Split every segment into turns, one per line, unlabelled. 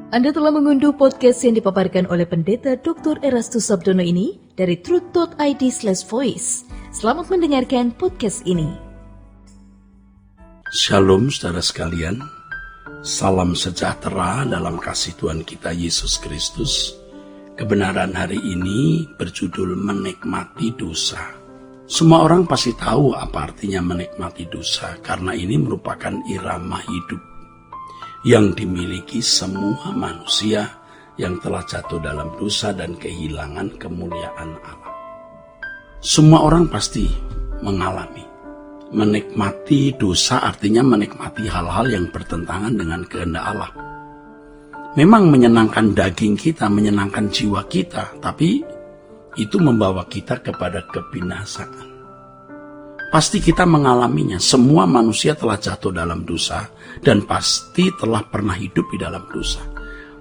Anda telah mengunduh podcast yang dipaparkan oleh Pendeta Dr. Erastus Sabdono ini dari truth.id/voice. Selamat mendengarkan podcast ini.
Shalom saudara sekalian, salam sejahtera dalam kasih Tuhan kita Yesus Kristus. Kebenaran hari ini berjudul menikmati dosa. Semua orang pasti tahu apa artinya menikmati dosa, karena ini merupakan irama hidup yang dimiliki semua manusia yang telah jatuh dalam dosa dan kehilangan kemuliaan Allah. Semua orang pasti mengalami. Menikmati dosa artinya menikmati hal-hal yang bertentangan dengan kehendak Allah. Memang menyenangkan daging kita, menyenangkan jiwa kita, tapi itu membawa kita kepada kebinasaan. Pasti kita mengalaminya. Semua manusia telah jatuh dalam dosa dan pasti telah pernah hidup di dalam dosa.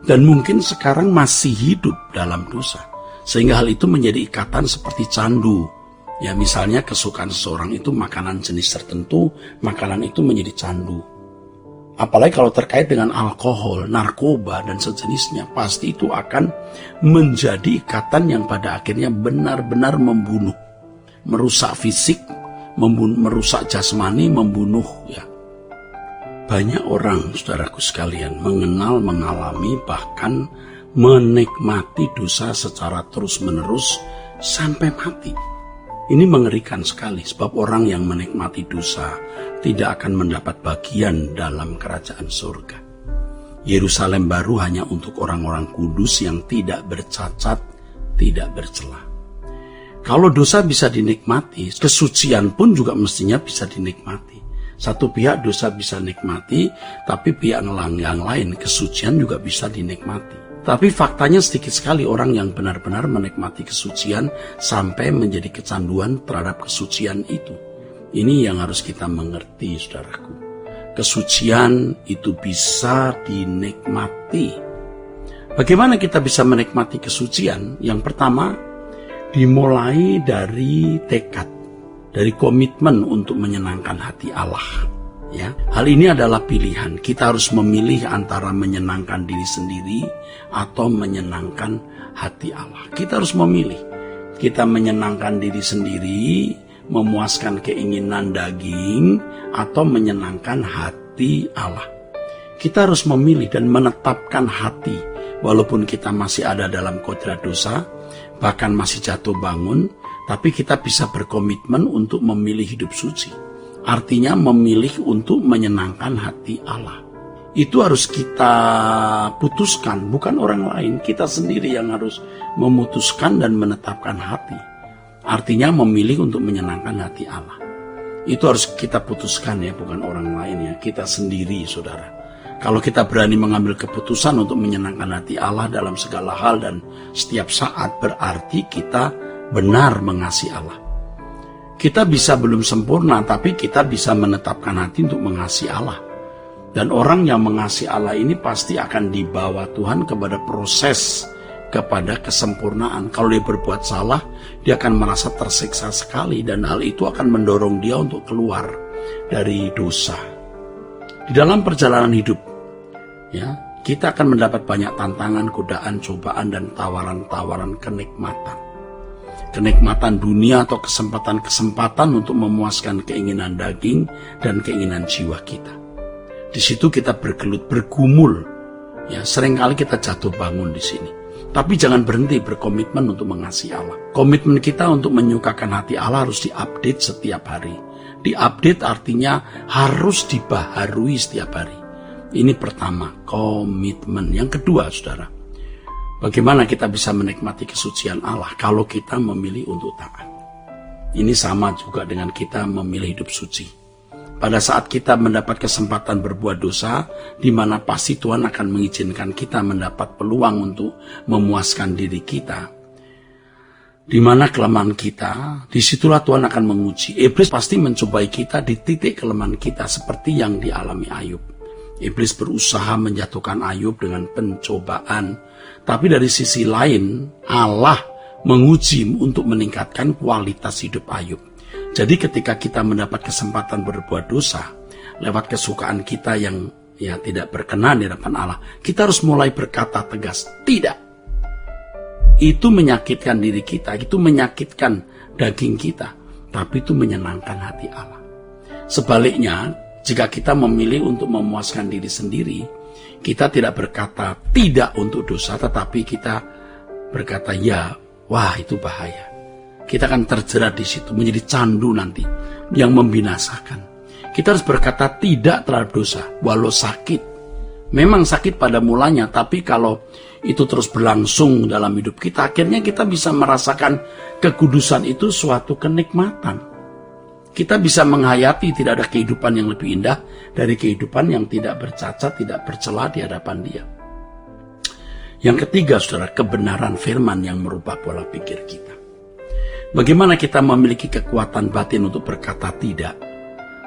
Dan mungkin sekarang masih hidup dalam dosa. Sehingga hal itu menjadi ikatan seperti candu. Ya, misalnya kesukaan seseorang itu makanan jenis tertentu, makanan itu menjadi candu. Apalagi kalau terkait dengan alkohol, narkoba, dan sejenisnya, pasti itu akan menjadi ikatan yang pada akhirnya benar-benar membunuh, merusak fisik, merusak jasmani, membunuh ya. Banyak orang, saudaraku sekalian, mengalami, bahkan menikmati dosa secara terus-menerus sampai mati. Ini mengerikan sekali, sebab orang yang menikmati dosa tidak akan mendapat bagian dalam kerajaan surga. Yerusalem baru hanya untuk orang-orang kudus yang tidak bercacat, tidak bercela. Kalau dosa bisa dinikmati, kesucian pun juga mestinya bisa dinikmati. Satu pihak dosa bisa nikmati, tapi pihak yang lain kesucian juga bisa dinikmati. Tapi faktanya sedikit sekali orang yang benar-benar menikmati kesucian sampai menjadi kecanduan terhadap kesucian itu. Ini yang harus kita mengerti, saudaraku. Kesucian itu bisa dinikmati. Bagaimana kita bisa menikmati kesucian? Yang pertama, dimulai dari tekad, dari komitmen untuk menyenangkan hati Allah. Ya, hal ini adalah pilihan. Kita harus memilih antara menyenangkan diri sendiri atau menyenangkan hati Allah. Kita harus memilih. Kita menyenangkan diri sendiri, memuaskan keinginan daging, atau menyenangkan hati Allah. Kita harus memilih dan menetapkan hati, walaupun kita masih ada dalam kodrat dosa, bahkan masih jatuh bangun, tapi kita bisa berkomitmen untuk memilih hidup suci. Artinya memilih untuk menyenangkan hati Allah. Itu harus kita putuskan, bukan orang lain. Kita sendiri yang harus memutuskan dan menetapkan hati. Artinya memilih untuk menyenangkan hati Allah. Itu harus kita putuskan ya, bukan orang lain ya. Kita sendiri, saudara. Kalau kita berani mengambil keputusan untuk menyenangkan hati Allah dalam segala hal dan setiap saat, berarti kita benar mengasihi Allah. Kita bisa belum sempurna, tapi kita bisa menetapkan hati untuk mengasihi Allah. Dan orang yang mengasihi Allah ini pasti akan dibawa Tuhan kepada proses, kepada kesempurnaan. Kalau dia berbuat salah, dia akan merasa tersiksa sekali, dan hal itu akan mendorong dia untuk keluar dari dosa. Di dalam perjalanan hidup, ya, kita akan mendapat banyak tantangan, godaan, cobaan, dan tawaran-tawaran kenikmatan. Kenikmatan dunia atau kesempatan-kesempatan untuk memuaskan keinginan daging dan keinginan jiwa kita. Di situ kita bergelut, bergumul. Ya, seringkali kita jatuh bangun di sini. Tapi jangan berhenti berkomitmen untuk mengasihi Allah. Komitmen kita untuk menyukakan hati Allah harus diupdate setiap hari. Diupdate artinya harus dibaharui setiap hari. Ini pertama, komitmen. Yang kedua, saudara, bagaimana kita bisa menikmati kesucian Allah kalau kita memilih untuk taat? Ini sama juga dengan kita memilih hidup suci. Pada saat kita mendapat kesempatan berbuat dosa, di mana pasti Tuhan akan mengizinkan kita mendapat peluang untuk memuaskan diri kita. Di mana kelemahan kita, disitulah Tuhan akan menguji. Iblis pasti mencobai kita di titik kelemahan kita seperti yang dialami Ayub. Iblis berusaha menjatuhkan Ayub dengan pencobaan. Tapi dari sisi lain, Allah menguji untuk meningkatkan kualitas hidup Ayub. Jadi ketika kita mendapat kesempatan berbuat dosa, lewat kesukaan kita yang tidak berkenan di hadapan Allah, kita harus mulai berkata tegas, tidak. Itu menyakitkan diri kita, itu menyakitkan daging kita, tapi itu menyenangkan hati Allah. Sebaliknya, jika kita memilih untuk memuaskan diri sendiri, kita tidak berkata tidak untuk dosa, tetapi kita berkata ya, wah itu bahaya. Kita akan terjerat di situ, menjadi candu nanti yang membinasakan. Kita harus berkata tidak terhadap dosa, walau sakit. Memang sakit pada mulanya, tapi kalau itu terus berlangsung dalam hidup kita, akhirnya kita bisa merasakan kekudusan itu suatu kenikmatan. Kita bisa menghayati tidak ada kehidupan yang lebih indah dari kehidupan yang tidak bercacat, tidak bercela di hadapan Dia. Yang ketiga, saudara, kebenaran firman yang merubah pola pikir kita. Bagaimana kita memiliki kekuatan batin untuk berkata tidak?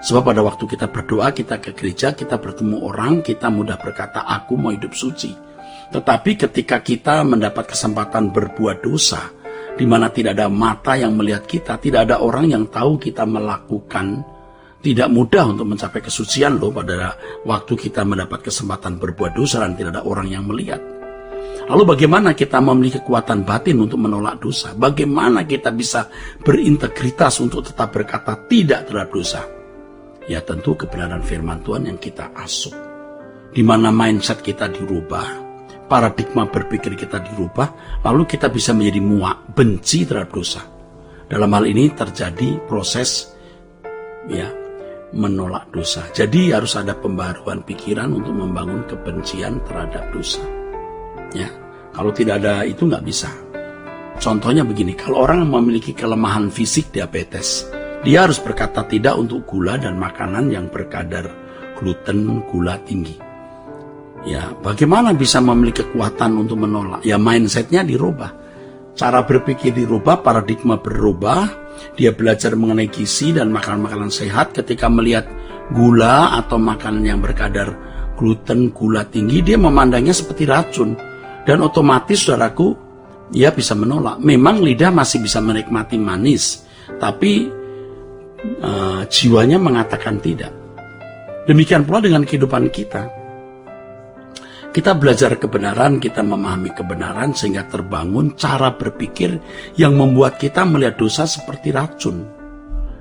Sebab pada waktu kita berdoa, kita ke gereja, kita bertemu orang, kita mudah berkata, aku mau hidup suci. Tetapi ketika kita mendapat kesempatan berbuat dosa, di mana tidak ada mata yang melihat kita, tidak ada orang yang tahu kita melakukan, tidak mudah untuk mencapai kesucian loh pada waktu kita mendapat kesempatan berbuat dosa dan tidak ada orang yang melihat. Lalu bagaimana kita memiliki kekuatan batin untuk menolak dosa? Bagaimana kita bisa berintegritas untuk tetap berkata tidak terhadap dosa? Ya tentu kebenaran firman Tuhan yang kita asuh. Di mana mindset kita dirubah, paradigma berpikir kita dirubah, lalu kita bisa menjadi muak, benci terhadap dosa. Dalam hal ini terjadi proses menolak dosa. Jadi harus ada pembaharuan pikiran untuk membangun kebencian terhadap dosa. Ya, kalau tidak ada itu nggak bisa. Contohnya begini, kalau orang memiliki kelemahan fisik diabetes, dia harus berkata tidak untuk gula dan makanan yang berkadar gluten, gula tinggi. Ya, bagaimana bisa memiliki kekuatan untuk menolak? Ya, mindsetnya dirubah. Cara berpikir dirubah, paradigma berubah. Dia belajar mengenai gizi dan makanan-makanan sehat. Ketika melihat gula atau makanan yang berkadar gluten, gula tinggi, dia memandangnya seperti racun. Dan otomatis, saudaraku, dia bisa menolak. Memang lidah masih bisa menikmati manis, tapi jiwanya mengatakan tidak. Demikian pula dengan kehidupan kita. Kita belajar kebenaran, kita memahami kebenaran sehingga terbangun cara berpikir yang membuat kita melihat dosa seperti racun.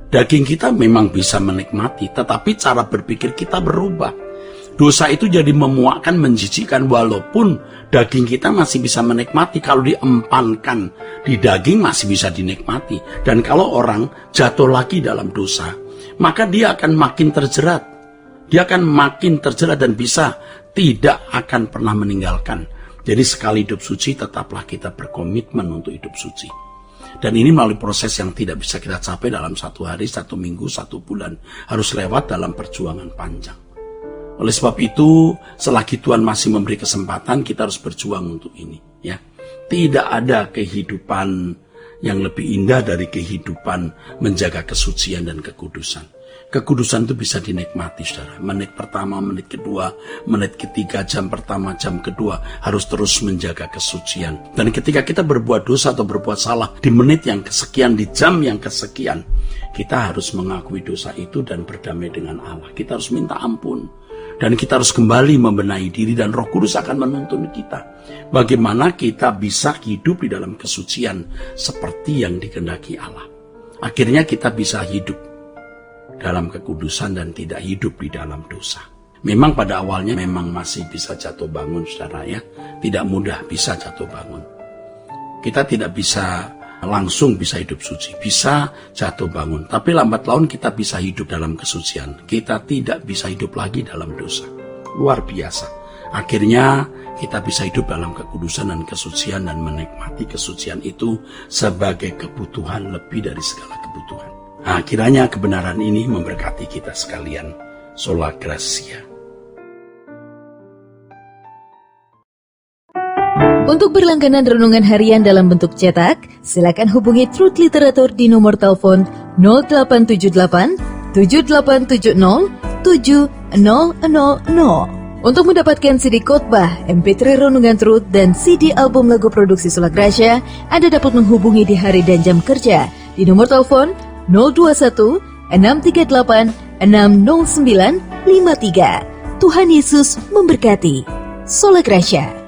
Daging kita memang bisa menikmati, tetapi cara berpikir kita berubah. Dosa itu jadi memuakkan, menjijikkan, walaupun daging kita masih bisa menikmati. Kalau diempankan di daging masih bisa dinikmati. Dan kalau orang jatuh lagi dalam dosa, maka dia akan makin terjerat. Dia akan makin terjerat dan bisa tidak akan pernah meninggalkan. Jadi sekali hidup suci, tetaplah kita berkomitmen untuk hidup suci. Dan ini melalui proses yang tidak bisa kita capai dalam 1 hari, 1 minggu, 1 bulan. Harus lewat dalam perjuangan panjang. Oleh sebab itu, selagi Tuhan masih memberi kesempatan, kita harus berjuang untuk ini. Ya, tidak ada kehidupan yang lebih indah dari kehidupan menjaga kesucian dan kekudusan. Kekudusan itu bisa dinikmati, saudara. Menit pertama, menit kedua, menit ketiga, jam pertama, jam kedua, harus terus menjaga kesucian. Dan ketika kita berbuat dosa atau berbuat salah, di menit yang kesekian, di jam yang kesekian, kita harus mengakui dosa itu dan berdamai dengan Allah. Kita harus minta ampun. Dan kita harus kembali membenahi diri dan Roh Kudus akan menuntun kita. Bagaimana kita bisa hidup di dalam kesucian seperti yang dikehendaki Allah. Akhirnya kita bisa hidup dalam kekudusan dan tidak hidup di dalam dosa. Memang pada awalnya memang masih bisa jatuh bangun, saudara ya. Tidak mudah bisa jatuh bangun. Kita tidak bisa langsung bisa hidup suci, bisa jatuh bangun. Tapi lambat laun kita bisa hidup dalam kesucian. Kita tidak bisa hidup lagi dalam dosa. Luar biasa. Akhirnya kita bisa hidup dalam kekudusan dan kesucian dan menikmati kesucian itu sebagai kebutuhan lebih dari segala kebutuhan. Nah, kiranya kebenaran ini memberkati kita sekalian. Sola Gracia.
Untuk berlangganan renungan harian dalam bentuk cetak, silakan hubungi Truth Literatur di nomor telepon 0878 7870 7000. Untuk mendapatkan CD khotbah, MP3 renungan Truth, dan CD album lagu produksi Sola Gracia, Anda dapat menghubungi di hari dan jam kerja di nomor telepon 021 638 60953. Tuhan Yesus memberkati. Sola Gracia.